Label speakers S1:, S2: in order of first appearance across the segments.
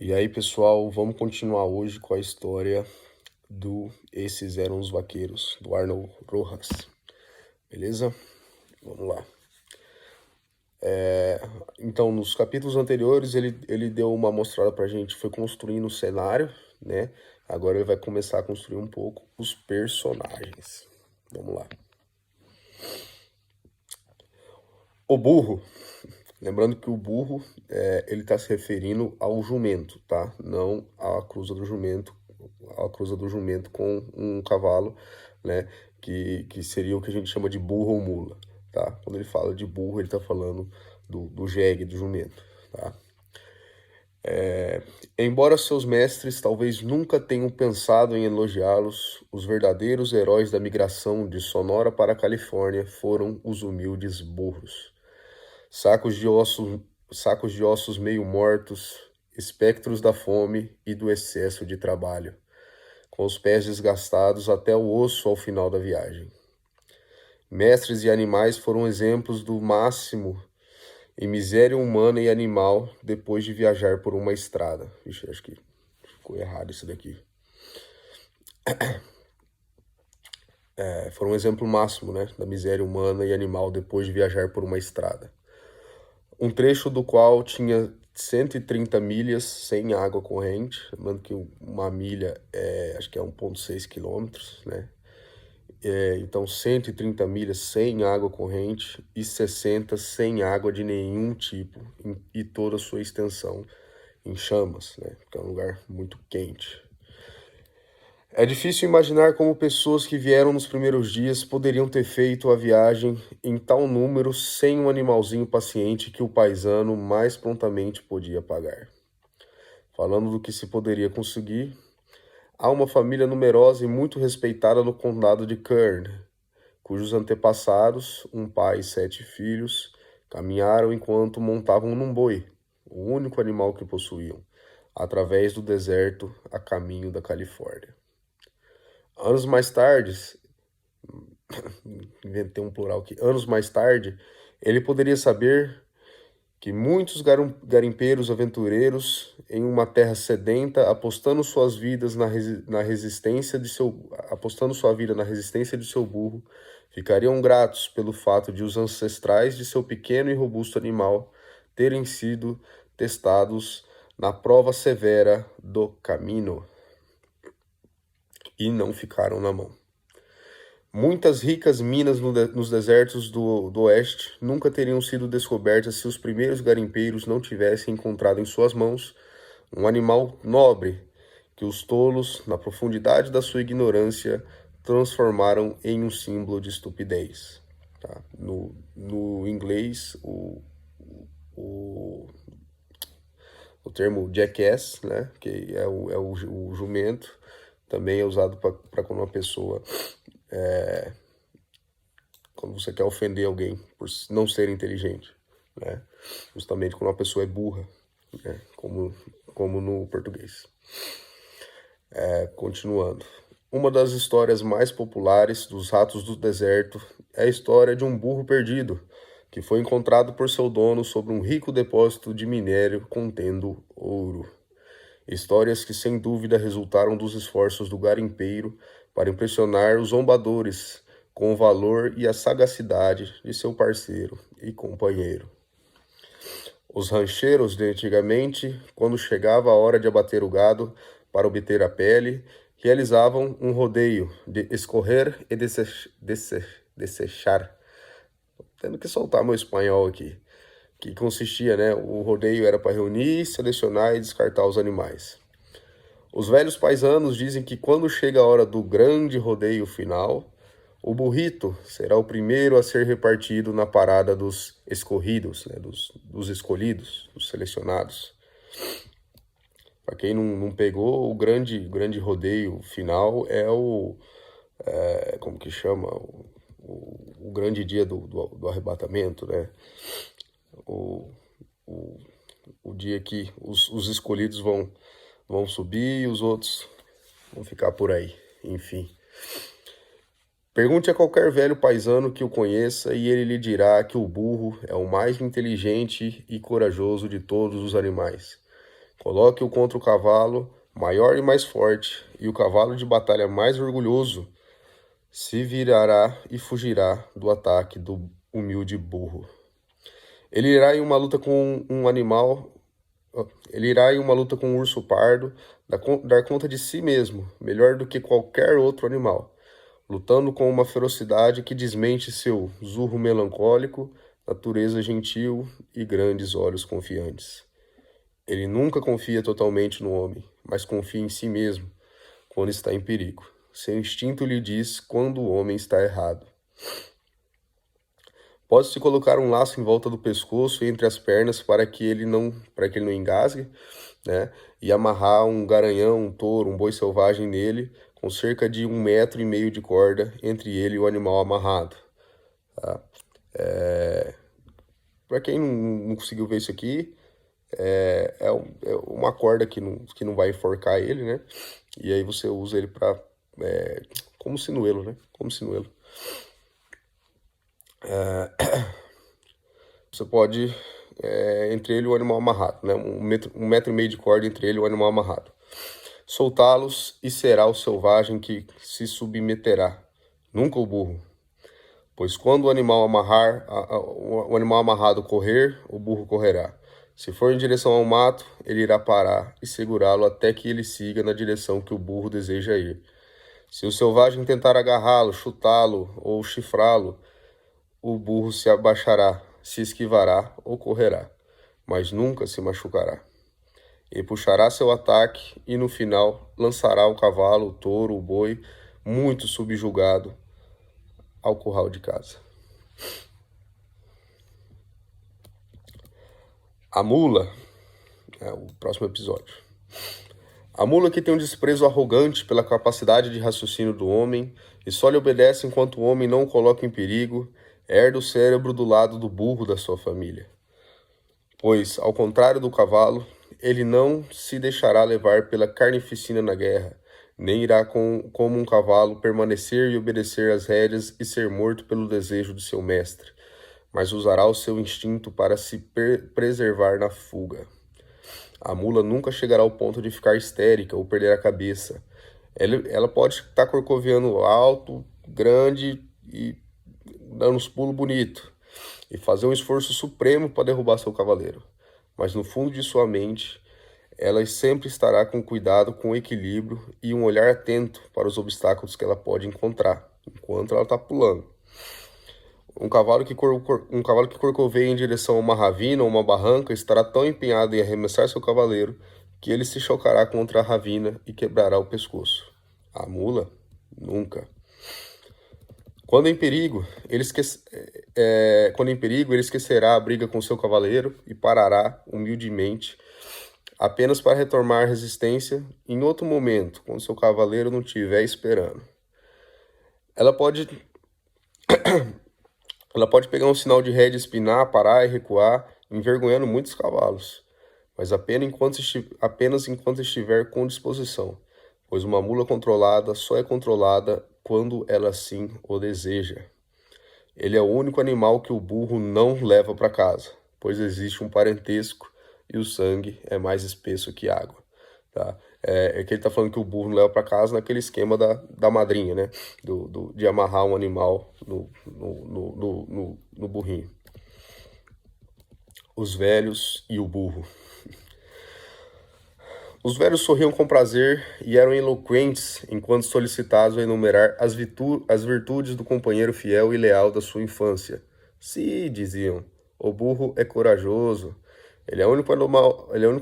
S1: E aí, pessoal, vamos continuar hoje com a história do Esses Eram os Vaqueiros, do Arnold Rojas. Beleza? Vamos lá. Então, nos capítulos anteriores, ele deu uma mostrada pra gente, foi construindo o cenário, né? Agora ele vai começar a construir um pouco os personagens. Vamos lá. O burro. Lembrando que o burro, ele está se referindo ao jumento, tá? Não à cruza do jumento, a cruza do jumento com um cavalo, né? Que seria o que a gente chama de burro ou mula, tá? Quando ele fala de burro, ele está falando do jegue, do jumento, tá? Embora seus mestres talvez nunca tenham pensado em elogiá-los, os verdadeiros heróis da migração de Sonora para a Califórnia foram os humildes burros. Sacos de ossos meio mortos, espectros da fome e do excesso de trabalho, com os pés desgastados até o osso ao final da viagem. Mestres e animais foram exemplos do máximo em miséria humana e animal depois de viajar por uma estrada. Ixi, acho que ficou errado isso daqui. Foram um exemplo máximo, né, da miséria humana e animal depois de viajar por uma estrada. Um trecho do qual tinha 130 milhas sem água corrente, lembrando que uma milha acho que é 1,6 quilômetros, né? Então 130 milhas sem água corrente e 60 sem água de nenhum tipo, e toda a sua extensão em chamas, né? Porque é um lugar muito quente. É difícil imaginar como pessoas que vieram nos primeiros dias poderiam ter feito a viagem em tal número sem um animalzinho paciente que o paisano mais prontamente podia pagar. Falando do que se poderia conseguir, há uma família numerosa e muito respeitada no condado de Kern, cujos antepassados, um pai e 7 filhos, caminharam enquanto montavam num boi, o único animal que possuíam, através do deserto a caminho da Califórnia. Anos mais tarde, inventei um plural aqui, anos mais tarde, ele poderia saber que muitos garimpeiros aventureiros em uma terra sedenta, apostando suas vidas na resistência de seu, apostando sua vida na resistência de seu burro, ficariam gratos pelo fato de os ancestrais de seu pequeno e robusto animal terem sido testados na prova severa do caminho e não ficaram na mão. Muitas ricas minas nos desertos do oeste nunca teriam sido descobertas se os primeiros garimpeiros não tivessem encontrado em suas mãos um animal nobre que os tolos, na profundidade da sua ignorância, transformaram em um símbolo de estupidez. Tá? No inglês, o termo jackass, né, que é o jumento, também é usado para quando uma pessoa... quando você quer ofender alguém por não ser inteligente, né? Justamente quando uma pessoa é burra, né? Como no português. Continuando. Uma das histórias mais populares dos ratos do deserto é a história de um burro perdido, que foi encontrado por seu dono sobre um rico depósito de minério contendo ouro. Histórias que sem dúvida resultaram dos esforços do garimpeiro para impressionar os zombadores com o valor e a sagacidade de seu parceiro e companheiro. Os rancheiros de antigamente, quando chegava a hora de abater o gado para obter a pele, realizavam um rodeio de escorrer e desechar. Tendo que soltar meu espanhol aqui. Que consistia, né? O rodeio era para reunir, selecionar e descartar os animais. Os velhos paisanos dizem que quando chega a hora do grande rodeio final, o burrito será o primeiro a ser repartido na parada dos escorridos, né, dos escolhidos, dos selecionados. Para quem não pegou, o grande rodeio final é como que chama? O grande dia do arrebatamento, né? O dia que os escolhidos vão subir e os outros vão ficar por aí, enfim. Pergunte a qualquer velho paisano que o conheça e ele lhe dirá que o burro é o mais inteligente e corajoso de todos os animais, Coloque-o contra o cavalo maior e mais forte, e o cavalo de batalha mais orgulhoso se virará e fugirá do ataque do humilde burro. Ele irá em uma luta com um animal, ele irá em uma luta com um urso pardo, dar conta de si mesmo, melhor do que qualquer outro animal, lutando com uma ferocidade que desmente seu zurro melancólico, natureza gentil e grandes olhos confiantes. Ele nunca confia totalmente no homem, mas confia em si mesmo quando está em perigo. Seu instinto lhe diz quando o homem está errado. Pode-se colocar um laço em volta do pescoço e entre as pernas para que ele não engasgue, né? E amarrar um garanhão, um touro, um boi selvagem nele, com cerca de 1,5 metros de corda entre ele e o animal amarrado. Tá? Para quem não conseguiu ver isso aqui, é uma corda que não vai enforcar ele, né? E aí você usa ele para como sinuelo, né? Como sinuelo. Você pode entre ele e o animal amarrado, né? 1,5 metros de corda entre ele e o animal amarrado. Soltá-los e será o selvagem que se submeterá, nunca o burro. Pois quando o animal amarrado correr, o burro correrá. Se for em direção ao mato, ele irá parar e segurá-lo até que ele siga na direção que o burro deseja ir. Se o selvagem tentar agarrá-lo, chutá-lo ou chifrá-lo, o burro se abaixará, se esquivará ou correrá, mas nunca se machucará. E puxará seu ataque e, no final, lançará o cavalo, o touro, o boi, muito subjugado, ao curral de casa. A mula, o próximo episódio. A mula que tem um desprezo arrogante pela capacidade de raciocínio do homem e só lhe obedece enquanto o homem não o coloca em perigo, herda o cérebro do lado do burro da sua família. Pois, ao contrário do cavalo, ele não se deixará levar pela carnificina na guerra, nem irá como um cavalo permanecer e obedecer às rédeas e ser morto pelo desejo de seu mestre, mas usará o seu instinto para se preservar na fuga. A mula nunca chegará ao ponto de ficar histérica ou perder a cabeça. Ela pode estar corcoveando alto, grande e dando uns pulos bonitos, e fazer um esforço supremo para derrubar seu cavaleiro. Mas no fundo de sua mente, ela sempre estará com cuidado, com equilíbrio e um olhar atento para os obstáculos que ela pode encontrar, enquanto ela está pulando. Um cavalo que corcoveia em direção a uma ravina ou uma barranca estará tão empenhado em arremessar seu cavaleiro que ele se chocará contra a ravina e quebrará o pescoço. A mula, nunca. Quando em perigo, ele esquecerá a briga com seu cavaleiro e parará humildemente, apenas para retomar resistência em outro momento, quando seu cavaleiro não estiver esperando. Ela pode pegar um sinal de rédea, espinar, parar e recuar, envergonhando muitos cavalos, mas apenas enquanto estiver com disposição, pois uma mula controlada só é controlada quando ela assim o deseja. Ele é o único animal que o burro não leva para casa, pois existe um parentesco e o sangue é mais espesso que água. Tá? É que ele está falando que o burro não leva para casa naquele esquema da madrinha, né? De amarrar um animal no burrinho. Os velhos e o burro. Os velhos sorriam com prazer e eram eloquentes enquanto solicitados a enumerar as virtudes do companheiro fiel e leal da sua infância. Sim, diziam, o burro é corajoso. Ele é o único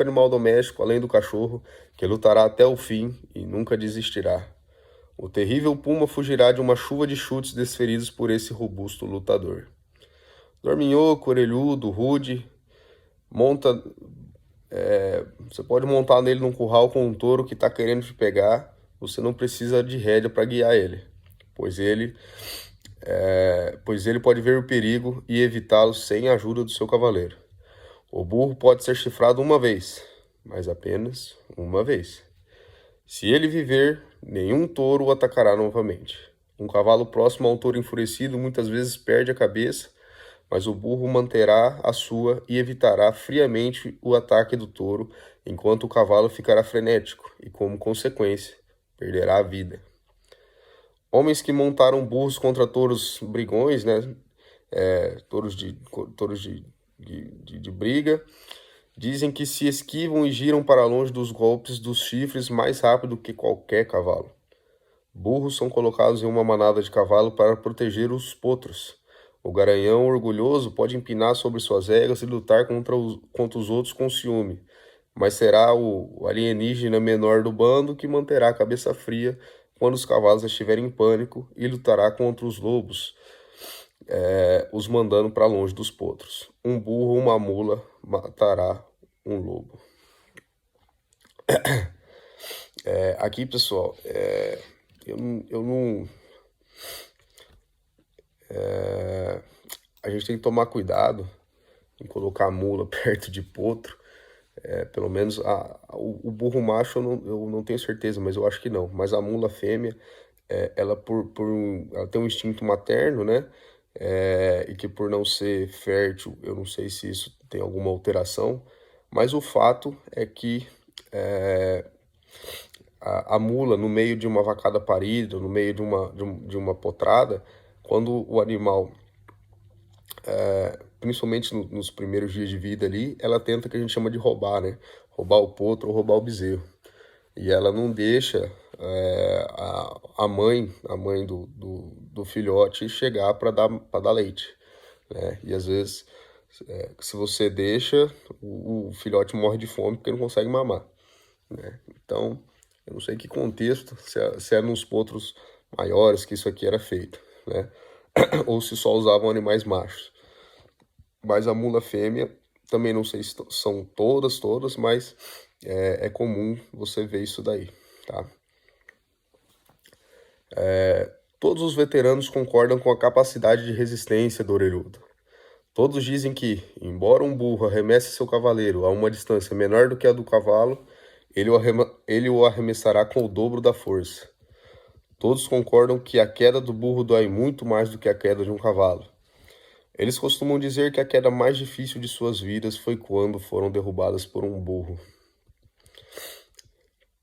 S1: animal doméstico, além do cachorro, que lutará até o fim e nunca desistirá. O terrível puma fugirá de uma chuva de chutes desferidos por esse robusto lutador. Dorminhoco, orelhudo, rude, você pode montar nele num curral com um touro que está querendo te pegar. Você não precisa de rédea para guiar ele, pois ele pode ver o perigo e evitá-lo sem a ajuda do seu cavaleiro. O burro pode ser chifrado uma vez, mas apenas uma vez. Se ele viver, nenhum touro o atacará novamente. Um cavalo próximo a um touro enfurecido muitas vezes perde a cabeça, mas o burro manterá a sua e evitará friamente o ataque do touro, enquanto o cavalo ficará frenético e, como consequência, perderá a vida. Homens que montaram burros contra touros brigões, né? Touros de briga, dizem que se esquivam e giram para longe dos golpes dos chifres mais rápido que qualquer cavalo. Burros são colocados em uma manada de cavalo para proteger os potros. O garanhão orgulhoso pode empinar sobre suas réguas e lutar contra os outros com ciúme, mas será o alienígena menor do bando que manterá a cabeça fria quando os cavalos estiverem em pânico e lutará contra os lobos, os mandando para longe dos potros. Um burro ou uma mula matará um lobo. Aqui, pessoal, eu não. A gente tem que tomar cuidado em colocar a mula perto de potro. Pelo menos o burro macho eu não tenho certeza, mas eu acho que não. Mas a mula fêmea, ela ela tem um instinto materno, né? E que por não ser fértil, eu não sei se isso tem alguma alteração, mas o fato é que a mula, no meio de uma vacada parida, no meio de uma potrada, quando o animal, principalmente nos primeiros dias de vida ali, ela tenta o que a gente chama de roubar, né? Roubar o potro ou roubar o bezerro. E ela não deixa a mãe do filhote chegar para dar leite, né? E às vezes, se você deixa, o filhote morre de fome porque não consegue mamar, né? Então, eu não sei que contexto, se é nos potros maiores que isso aqui era feito, né? Ou se só usavam animais machos. Mas a mula fêmea, também não sei se são todas, mas é comum você ver isso daí, tá? Todos os veteranos concordam com a capacidade de resistência do orelhudo. Todos dizem que, embora um burro arremesse seu cavaleiro a uma distância menor do que a do cavalo, ele o arremessará com o dobro da força. Todos concordam que a queda do burro dói muito mais do que a queda de um cavalo. Eles costumam dizer que a queda mais difícil de suas vidas foi quando foram derrubadas por um burro.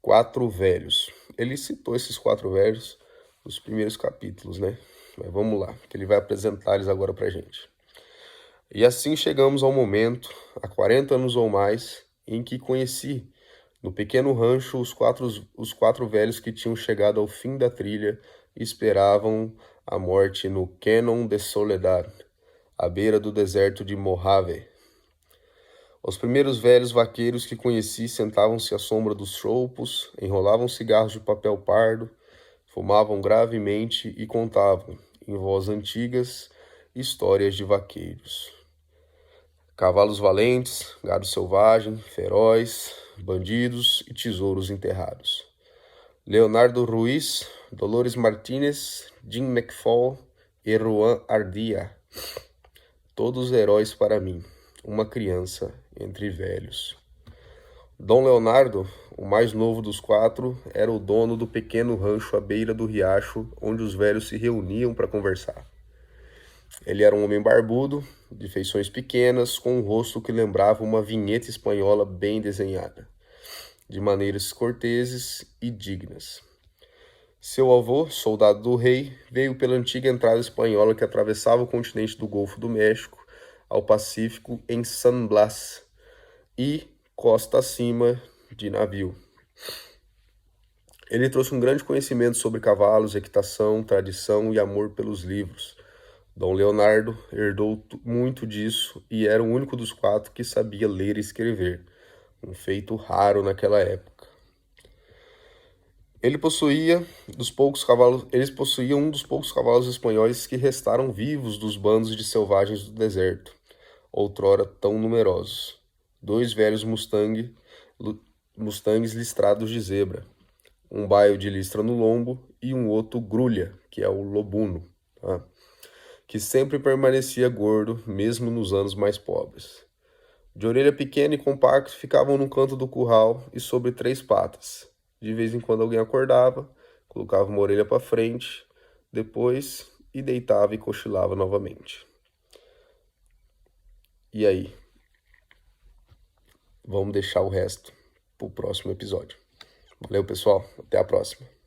S1: 4 velhos. Ele citou esses 4 velhos nos primeiros capítulos, né? Mas vamos lá, que ele vai apresentar eles agora pra gente. E assim chegamos ao momento, há 40 anos ou mais, em que conheci, no pequeno rancho, os quatro velhos que tinham chegado ao fim da trilha e esperavam a morte no Canon de Soledad, à beira do deserto de Mojave. Os primeiros velhos vaqueiros que conheci sentavam-se à sombra dos choupos, enrolavam cigarros de papel pardo, fumavam gravemente e contavam, em voz antigas, histórias de vaqueiros. Cavalos valentes, gado selvagem, feroz, bandidos e tesouros enterrados. Leonardo Ruiz, Dolores Martínez, Jim McFall e Juan Ardia. Todos heróis para mim, uma criança entre velhos. Dom Leonardo, o mais novo dos 4, era o dono do pequeno rancho à beira do riacho, onde os velhos se reuniam para conversar. Ele era um homem barbudo, de feições pequenas, com um rosto que lembrava uma vinheta espanhola bem desenhada, de maneiras corteses e dignas. Seu avô, soldado do rei, veio pela antiga entrada espanhola que atravessava o continente do Golfo do México ao Pacífico em San Blas e costa acima de navio. Ele trouxe um grande conhecimento sobre cavalos, equitação, tradição e amor pelos livros. Dom Leonardo herdou muito disso e era o único dos 4 que sabia ler e escrever, um feito raro naquela época. Eles possuíam um dos poucos cavalos espanhóis que restaram vivos dos bandos de selvagens do deserto, outrora tão numerosos. 2 velhos Mustangs listrados de zebra, um baio de listra no lombo e um outro grulha, que é o lobuno, tá? Que sempre permanecia gordo, mesmo nos anos mais pobres. De orelha pequena e compacto, ficavam no canto do curral e sobre 3 patas. De vez em quando alguém acordava, colocava uma orelha para frente, depois e deitava e cochilava novamente. E aí? Vamos deixar o resto pro próximo episódio. Valeu, pessoal. Até a próxima.